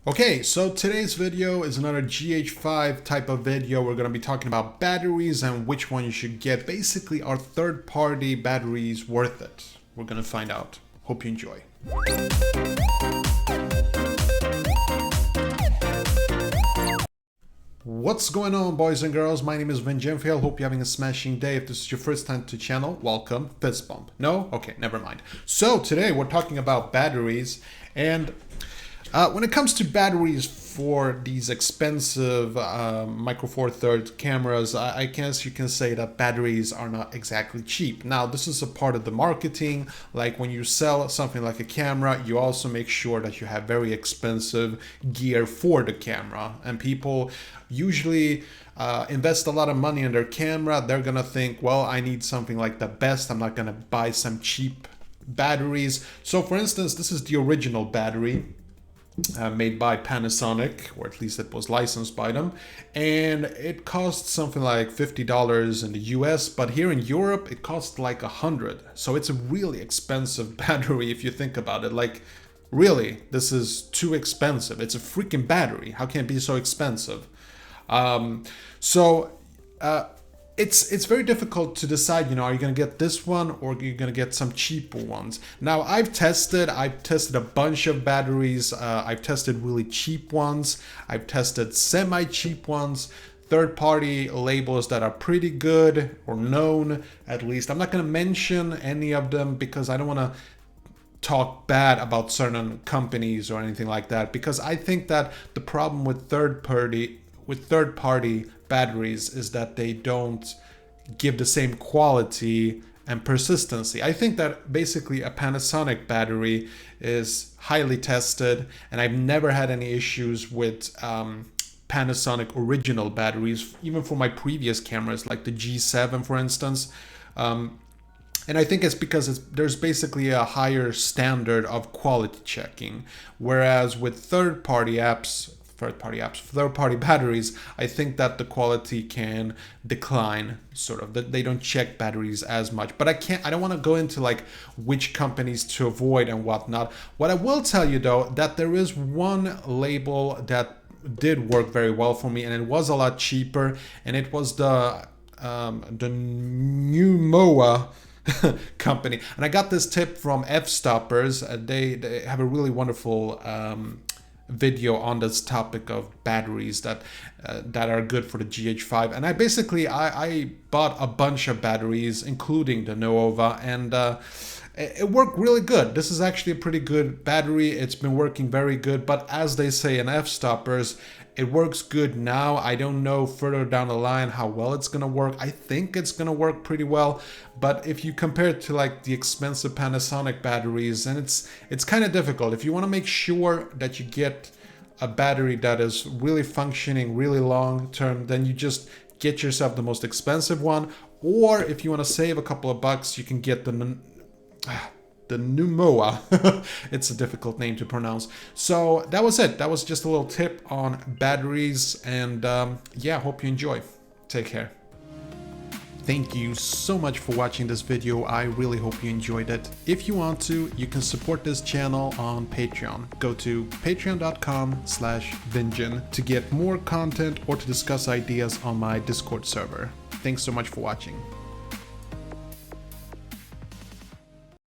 Okay, so today's video is another GH5 type of video. We're going to be talking about batteries and which one you should get. Basically, are third-party batteries worth it? We're going to find out. Hope you enjoy. What's going on, boys and girls? My name is Vin Ginfield. Hope you're having a smashing day. If this is your first time to the channel, welcome. Fist bump. No? Okay, never mind. So today we're talking about batteries, and when it comes to batteries for these expensive Micro Four Thirds cameras, I guess you can say that batteries are not exactly cheap. Now, this is a part of the marketing. Like when you sell something like a camera, you also make sure that you have very expensive gear for the camera. And people usually invest a lot of money in their camera. They're gonna think, well, I need something like the best. I'm not gonna buy some cheap batteries. So for instance, this is the original battery. Made by Panasonic, or at least it was licensed by them, and it costs something like $50 in the US, but here in Europe it costs like $100. So it's a really expensive battery if you think about it. Like, really, this is too expensive. It's a freaking battery. How can it be so expensive? It's very difficult to decide, you know, are you going to get this one or are you going to get some cheaper ones? Now, I've tested a bunch of batteries. I've tested really cheap ones. I've tested semi-cheap ones, third-party labels that are pretty good or known, at least. I'm not going to mention any of them because I don't want to talk bad about certain companies or anything like that, because I think that the problem with third-party batteries is that they don't give the same quality and persistency. I think that basically a Panasonic battery is highly tested, and I've never had any issues with Panasonic original batteries, even for my previous cameras like the G7, for instance. And I think it's because there's basically a higher standard of quality checking, whereas with third-party batteries, I think that the quality can decline, sort of, that they don't check batteries as much. But I don't want to go into like which companies to avoid and whatnot. What I will tell you though, that there is one label that did work very well for me, and it was a lot cheaper, and it was the Numoa company. And I got this tip from F-Stoppers. They have a really wonderful video on this topic of batteries that are good for the GH5, and I bought a bunch of batteries, including the Nova, and it worked really good. This is actually a pretty good battery. It's been working very good, but as they say in F-Stoppers, it works good now. I don't know further down the line how well it's gonna work. I think it's gonna work pretty well, but if you compare it to like the expensive Panasonic batteries, and it's kind of difficult. If you want to make sure that you get a battery that is really functioning really long term, then you just get yourself the most expensive one. Or if you want to save a couple of bucks, you can get the Numoa. It's a difficult name to pronounce. So that was it. That was just a little tip on batteries, and yeah, hope you enjoy. Take care. Thank you so much for watching this video. I really hope you enjoyed it. If you want to, you can support this channel on Patreon. Go to patreon.com/VinGin to get more content or to discuss ideas on my Discord server. Thanks so much for watching.